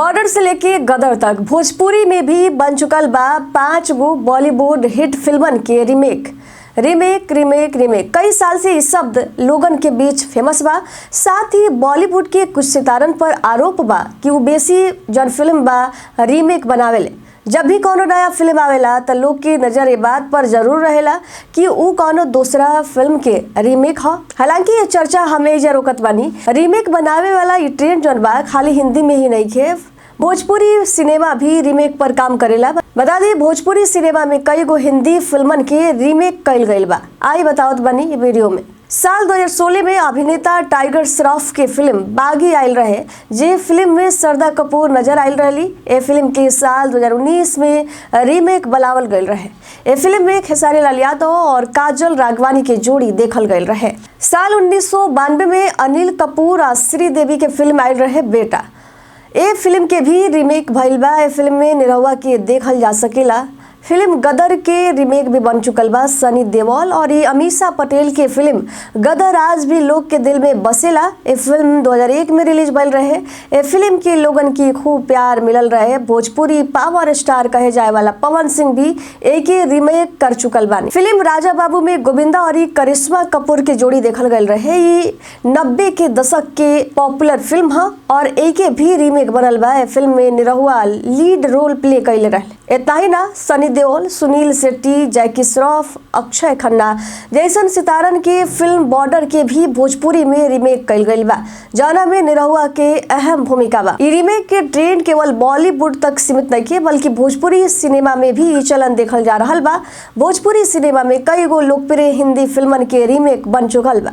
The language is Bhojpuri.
बॉर्डर से लेके गदर तक भोजपुरी में भी बन चुकल बा 5 गो बॉलीवुड हिट फिल्मन के रीमेक कई साल से इस शब्द लोगन के बीच फेमस बा। साथ ही बॉलीवुड के कुछ सितारन पर आरोप बा कि वो बेसी जन फिल्म बा रीमेक बनावेले। जब भी कोनो नया फिल्म आवेला त लोग की नजर ये बात पर जरूर रहेला कि वो कोनो दूसरा फिल्म के रीमेक ह। हालांकि ये चर्चा हमें जे रोकत बानी, रीमेक बनावे वाला ये ट्रेंड जौन बा खाली हिंदी में ही नहीं खे, भोजपुरी सिनेमा भी रीमेक पर काम करेला। बता दी भोजपुरी सिनेमा में कई गो हिंदी फिल्मन के रीमेक कइल गइल बा। आई बतावत बानी ये वीडियो में। साल 2016 में अभिनेता टाइगर श्रॉफ के फिल्म बागी आयल रहे, जे फिल्म में श्रद्धा कपूर नजर आयल रही। ये फिल्म के साल 2019 में रीमेक बनावल गयल रहे। ये फिल्म में खेसारी लाल यादव और काजल राघवानी के जोड़ी देखल गयल रहे। साल 1992 में अनिल कपूर और श्रीदेवी के फिल्म आयल रहे बेटा। ये फिल्म के भी रीमेक भइल बा। ये फिल्म में निरहुआ के देखल जा सकेला। फिल्म गदर के रीमेक भी बन चुकल बा सनी देओल और ये अमीषा पटेल के फिल्म गदर आज भी लोग के दिल में बसेला। ये फिल्म 2001 में रिलीज भइल रहे। ये फिल्म के लोगन की खूब प्यार मिलल रहे। भोजपुरी पावर स्टार कहे जाए वाला पवन सिंह भी एक रीमेक कर चुकल बानी। फिल्म राजा बाबू में गोविंदा और करिश्मा कपूर के जोड़ी देखल गयल रहे। ये 90 के दशक के पॉपुलर फिल्म है और एक भी रीमेक बनल बा। फिल्म में निरहुआ लीड रोल प्ले कैले रहे। इतना ही ना, सनी देओल, सुनील शेट्टी, जैकी श्रॉफ, अक्षय खन्ना जैसन सितारन के फिल्म बॉर्डर के भी भोजपुरी में रीमेक कइल गइल बा, जौना में निरहुआ के अहम भूमिका बा। ये रीमेक के ट्रेंड केवल बॉलीवुड तक सीमित नहीं है, बल्कि भोजपुरी सिनेमा में भी ये चलन देखल जा रहा बा। भोजपुरी सिनेमा में कई गो लोकप्रिय हिंदी फिल्मन के रीमेक बन चुकल बा।